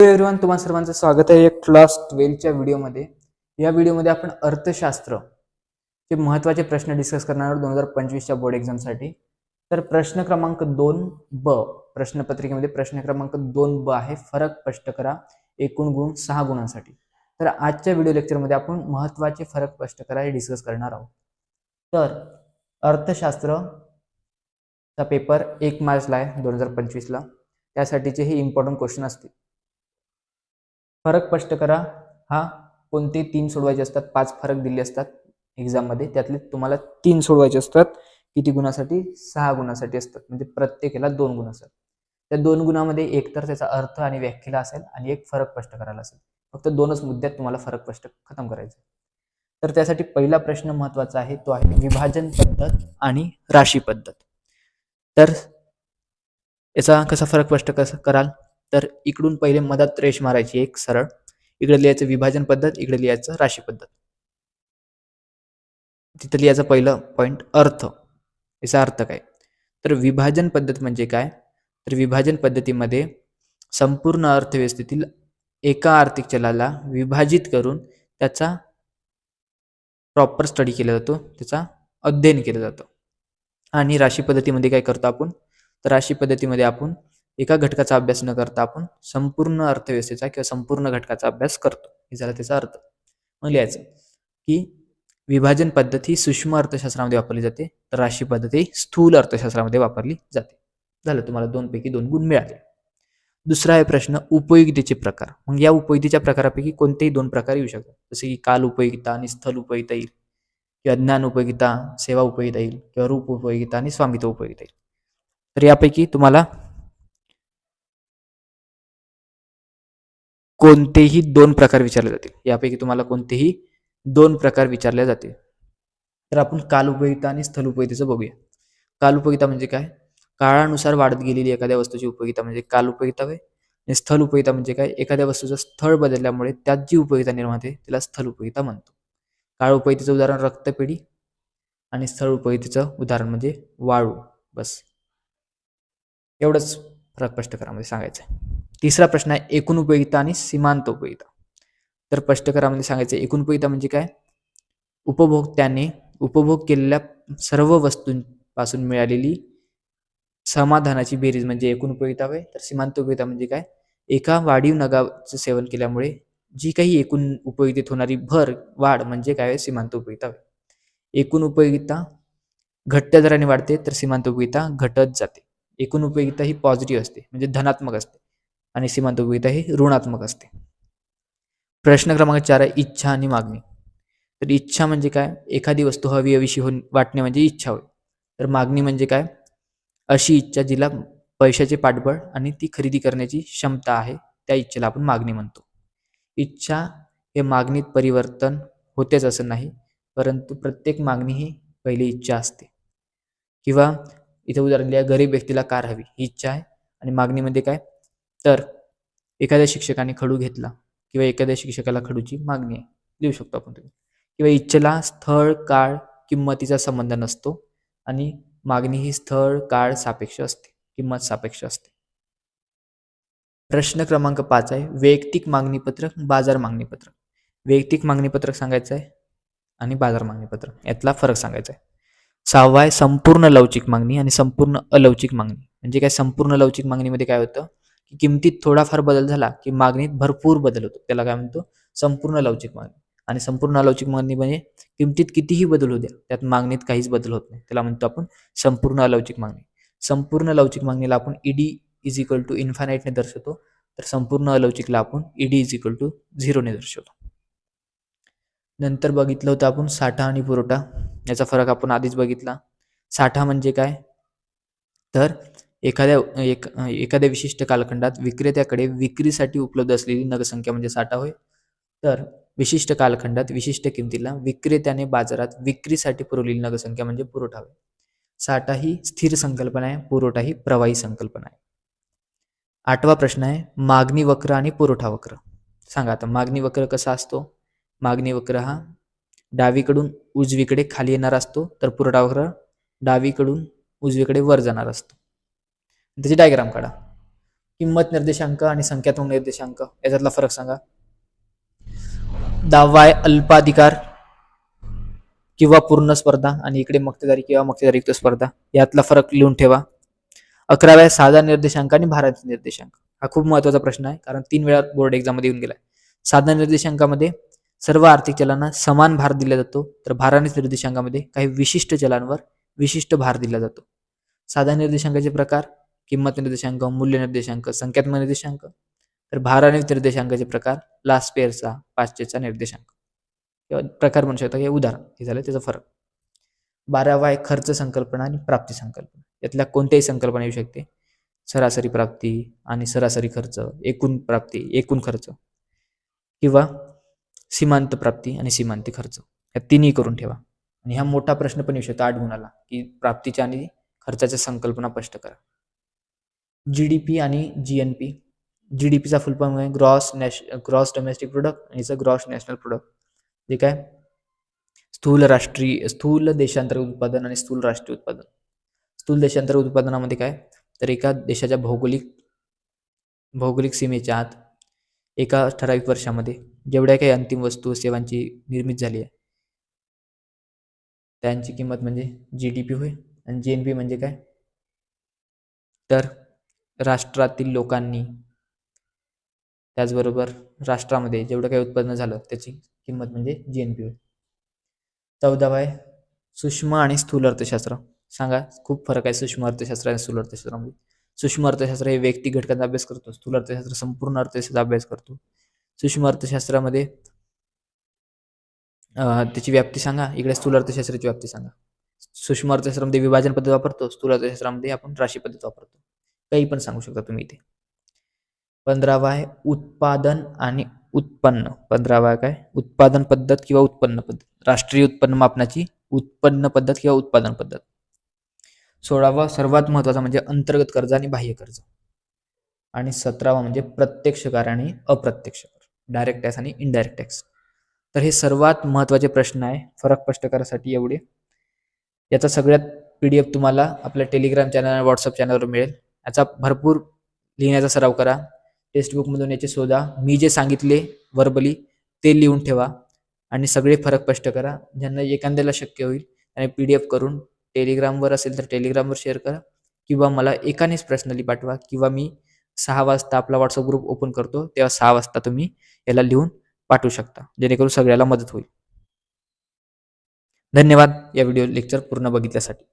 Everyone, तुम्हा सर्वांचं स्वागत आहे एक क्लास 12च्या व्हिडिओमध्ये. या व्हिडिओमध्ये आपण अर्थशास्त्र चे महत्त्वाचे प्रश्न डिस्कस करणार आहोत 2025च्या बोर्ड एक्झामसाठी. तर प्रश्न क्रमांक 2 ब प्रश्नपत्रिकेमध्ये प्रश्न क्रमांक 2 ब आहे, फरक स्पष्ट करा एकूण गुण 6 गुणांसाठी. तर आजच्या व्हिडिओ लेक्चरमध्ये आपण महत्त्वाचे फरक स्पष्ट करा हे डिस्कस करणार आहोत. तर अर्थशास्त्रचा पेपर 1 मार्चला आहे 2025ला. त्यासाठीचे हे इम्पॉर्टंट क्वेश्चन असतील. फरक स्पष्ट करा हा कोणते 3 सोडवायचे असतात. 5 फरक दिले असतात एक्झाममध्ये, त्यातले तुम्हाला 3 सोडवायचे असतात. किती गुणासाठी? 6 गुणासाठी असतात, म्हणजे प्रत्येकाला 2 गुण असतात. त्या 2 गुणामध्ये एक तर त्याचा अर्थ आणि व्याख्येला असेल आणि एक फरक स्पष्ट करायला असेल. फक्त 2च मुद्द्यात तुम्हाला फरक स्पष्ट खतम करायचा. तर त्यासाठी पहिला प्रश्न महत्त्वाचा आहे, तो आहे विभाजन पद्धत आणि राशी पद्धत. तर याचा कसा फरक स्पष्ट कराल? तर इकडून पहिले मधात रेष मारायची एक सरळ, इकडे लिहायचं विभाजन पद्धत, इकडे लिहायचं राशी पद्धत. तिथे लिहायचं पहिलं पॉइंट अर्थ. याचा अर्थ काय? तर विभाजन पद्धत म्हणजे काय? तर विभाजन पद्धतीमध्ये संपूर्ण अर्थव्यवस्थेतील एका आर्थिक चलाला विभाजित करून त्याचा प्रॉपर स्टडी केला जातो, त्याचा अध्ययन केलं जातं. आणि राशी पद्धतीमध्ये काय करतो आपण? तर राशी पद्धतीमध्ये आपण एका घटकाचा अभ्यास न करता आपण संपूर्ण अर्थव्यवस्थेचा किंवा संपूर्ण घटकाचा अभ्यास करतो. हे झाला त्याचा अर्थ. मग लिहायचं की विभाजन पद्धत ही सूक्ष्म अर्थशास्त्रामध्ये वापरली जाते, तर राशी पद्धत ही स्थूल अर्थशास्त्रामध्ये वापरली जाते. झालं, तुम्हाला 2 पैकी 2 गुण मिळाले. दुसरा आहे प्रश्न उपयोगितेचे प्रकार. मग या उपयोगितेच्या प्रकारापैकी कोणतेही 2 प्रकार येऊ शकतात, जसे की काल उपयोगिता आणि स्थल उपयोगिता येईल, किंवा ज्ञान उपयोगिता, सेवा उपयोगिता येईल, किंवा रूप उपयोगिता आणि स्वामित्व उपयोगिता येईल. तर यापैकी तुम्हाला कोणतेही 2 प्रकार विचारले जातील. यापैकी तुम्हाला कोणतेही 2 प्रकार विचारले जातील. तर आपण काल उपयोगिता आणि स्थल उपयोगितेचं बघूया. काल उपयोगिता म्हणजे काय? काळानुसार वाढत गेलेली एखाद्या वस्तूची उपयोगिता म्हणजे काल उपयोगिता होय. आणि स्थल उपयोगिता म्हणजे काय? एखाद्या वस्तूचं स्थळ बदलल्यामुळे त्यात जी उपयोगिता निर्माण होते त्याला स्थल उपयोगिता म्हणतो. काळ उपयोगितेचं उदाहरण रक्तपेढी आणि स्थळ उपयोगितेचं उदाहरण म्हणजे वाळू. बस एवढंच फरक स्पष्ट करामध्ये सांगायचं आहे. तिसरा प्रश्न आहे एकूण उपयोगिता आणि सीमांत उपयोगिता. तर स्पष्टकरामध्ये सांगायचं एकूण उपयोगिता म्हणजे काय? उपभोक्त्याने उपभोग केलेल्या सर्व वस्तूंपासून मिळालेली समाधानाची बेरीज म्हणजे एकूण उपयोगिता होय. तर सीमांत उपयोगिता म्हणजे काय? एका वाढीव नगाचं सेवन केल्यामुळे जी काही एकूण उपयोगितेत होणारी वाढ म्हणजे काय? सीमांत उपयोगिता होय. एकूण उपयोगिता घटत्या दराने वाढते, तर सीमांत उपयोगिता घटत जाते. एकूण उपयोगिता ही पॉझिटिव्ह असते म्हणजे धनात्मक असते, आणि सीमांत उपयोगिता ही ऋणात्मक असते. प्रश्न क्रमांक 4 आहे इच्छा आणि मागणी. तर इच्छा म्हणजे काय? एखादी वस्तू हवी हवीशी वाटणे म्हणजे इच्छा होय. तर मागणी म्हणजे काय? अशी इच्छा जिला पैशाचे पाठबळ आणि ती खरेदी करण्याची क्षमता आहे, त्या इच्छेला आपण मागणी म्हणतो. इच्छा हे मागणीत परिवर्तन होतेच असं नाही, परंतु प्रत्येक मागणी ही पहिली इच्छा असते. किंवा इथे उदाहरण लिहा, गरीब व्यक्तीला कार हवी ही इच्छा आहे, आणि मागणी म्हणजे काय? तर एखाद्या शिक्षकाने खडू घेतला किंवा एखाद्या शिक्षकाला खडूची मागणी आहे, लिहू शकतो आपण तुम्ही. किंवा इच्छेला स्थळ काळ किंमतीचा संबंध नसतो, आणि मागणी ही स्थळ काळ सापेक्ष असते, किंमत सापेक्ष असते. प्रश्न क्रमांक 5 आहे वैयक्तिक मागणी पत्रक, बाजार मागणी पत्रक. वैयक्तिक मागणी पत्रक सांगायचं आहे आणि बाजार मागणी पत्रक यातला फरक सांगायचा आहे. 6वा आहे संपूर्ण लवचिक मागणी आणि संपूर्ण अलवचिक मागणी. म्हणजे काय? संपूर्ण लवचिक मागणीमध्ये काय होतं की किमतीत थोडाफार बदल झाला की मागणीत भरपूर बदल होतो, त्याला काय म्हणतो? संपूर्ण लवचिक मागणी. आणि संपूर्ण अलवचिक मागणी म्हणजे किमतीत कितीही बदल होऊ द्या, त्यात मागणीत काहीच बदल होत नाही, त्याला म्हणतो आपण संपूर्ण अलवचिक मागणी. संपूर्ण लवचिक मागणीला आपण ईडी इज इक्वल टू इन्फानाईटने दर्शवतो, तर संपूर्ण अलवचिकला आपण ईडी इज इक्वल टू 0 ने दर्शवतो. नंतर बघितलं होतं आपण साठा आणि पुरवठा. याचा फरक आपण आधीच बघितला. साठा म्हणजे काय? तर एखाद्या विशिष्ट कालखंडात विक्रेत्याकडे विक्रीसाठी उपलब्ध असलेली नगसंख्या म्हणजे साठा होय. तर विशिष्ट कालखंडात विशिष्ट किमतीला विक्रेत्याने बाजारात विक्रीसाठी पुरवलेली नगसंख्या म्हणजे पुरवठा होय. साठा ही स्थिर संकल्पना आहे, पुरवठा ही प्रवाही संकल्पना आहे. 8वा प्रश्न आहे मागणी वक्र आणि पुरवठा वक्र. सांगा आता मागणी वक्र कसा असतो? मागणी वक्र हा डावीकडून उजवीकडे खाली येणार असतो, तर पुरवठा वक्र डावीकडून उजवीकडे वर जाणार असतो. त्याची डायग्राम काढा किंमत निर्देशांक आणि संख्यात्मक निर्देशांक याच्यातला फरक सांगा. 10वा आहे अल्पाधिकार किंवा पूर्ण स्पर्धा आणि इकडे मक्तेदारी किंवा मक्तेदारीयुक्त स्पर्धा, यातला फरक लिहून ठेवा. 11वा आहे साधा निर्देशांक आणि भारांतित निर्देशांक. हा खूप महत्वाचा प्रश्न आहे, कारण 3 वेळा बोर्ड एक्झाम मध्ये येऊन गेलाय. साधा निर्देशांकामध्ये सर्व आर्थिक चलांना समान भार दिला जातो, तर भारांतित निर्देशांकामध्ये काही विशिष्ट चलांवर विशिष्ट भार दिला जातो. साधा निर्देशांकाचे प्रकार: किंमत निर्देशांक, मूल्य निर्देशांक, संख्यात्मक निर्देशांक. तर भारांतित निर्देशांकाचे प्रकार: लास्पेअरचा, पाश्चेचा निर्देशांक किंवा प्रकार म्हणू शकता, हे उदाहरण. हे झालं त्याचा फरक. 12वा आहे खर्च संकल्पना आणि प्राप्ती संकल्पना. यातल्या कोणत्याही संकल्पना येऊ शकते. सरासरी प्राप्ती आणि सरासरी खर्च, एकूण प्राप्ती, एकूण खर्च, किंवा सीमांत प्राप्ती आणि सीमांती खर्च, या तिन्ही करून ठेवा. आणि हा मोठा प्रश्न पण येऊ शकतो 8 गुणाला, की प्राप्तीच्या आणि खर्चाच्या संकल्पना स्पष्ट करा. जीडीपी आणि जीएनपी. जीडीपीचा फुल फॉर्म आहे ग्रॉस डोमेस्टिक प्रोडक्ट आणि ग्रॉस नॅशनल प्रोडक्ट. जे काय स्थूल देशांतर्गत उत्पादन आणि स्थूल राष्ट्रीय उत्पादन. स्थूल देशांतर्गत उत्पादनामध्ये काय, तर एका देशाच्या भौगोलिक सीमेच्या आत एका ठराविक वर्षामध्ये जेवढ्या काही अंतिम वस्तू सेवांची निर्मिती झाली आहे त्यांची किंमत म्हणजे जीडीपी होय. आणि जीएनपी म्हणजे काय, तर राष्ट्रातील लोकांनी त्याचबरोबर राष्ट्रामध्ये जेवढं काही उत्पन्न झालं त्याची किंमत म्हणजे जीएनपी होय. 14वा आहे सूक्ष्म आणि स्थूल अर्थशास्त्र. सांगा, खूप फरक आहे सूक्ष्म अर्थशास्त्र आणि स्थूल अर्थशास्त्रामध्ये. सूक्ष्म अर्थशास्त्र हे वैयक्तिक घटकांचा अभ्यास करतो, स्थूल अर्थशास्त्र संपूर्ण अर्थशास्त्राचा अभ्यास करतो. सूक्ष्म अर्थशास्त्रामध्ये त्याची व्याप्ती सांगा, इकडे स्थूल अर्थशास्त्राची व्याप्ती सांगा. सूक्ष्म अर्थशास्त्रामध्ये विभाजन पद्धत वापरतो, स्थूल अर्थशास्त्रामध्ये आपण राशी पद्धत वापरतो. काही पण सांगू शकता तुम्ही इथे. 15वा आहे उत्पादन आणि उत्पन्न. 15वा काय, उत्पादन पद्धत किंवा उत्पन्न पद्धत, राष्ट्रीय उत्पन्न मापनाची उत्पन्न पद्धत किंवा उत्पादन पद्धत. 16वा सर्वात महत्वाचा म्हणजे अंतर्गत कर्ज आणि बाह्य कर्ज. आणि 17वा म्हणजे प्रत्यक्ष कर आणि अप्रत्यक्ष कर, डायरेक्ट टॅक्स आणि इनडायरेक्ट टॅक्स. तर हे सर्वात महत्वाचे प्रश्न आहे फरक स्पष्ट करण्यासाठी एवढे. याचा सगळ्यात PDF तुम्हाला आपल्या टेलिग्राम चॅनल आणि व्हॉट्सअप चॅनलवर मिळेल. याचा भरपूर लिहिण्याचा सराव करा. टेक्स्टबुकमधून याचे शोधा. मी जे सांगितले वर्बली ते लिहून ठेवा आणि सगळे फरक स्पष्ट करा. ज्यांना एखाद्याला शक्य होईल आणि PDF करून टेलिग्रामवर असेल तर टेलिग्रामवर शेअर करा, किंवा मला एकानेच पर्सनली पाठवा, किंवा मी 6 वाजता आपला व्हॉट्सअप ग्रुप ओपन करतो तेव्हा 6 वाजता तुम्ही याला लिहून पाठवू शकता, जेणेकरून सगळ्याला मदत होईल. धन्यवाद या व्हिडिओ लेक्चर पूर्ण बघितल्यासाठी.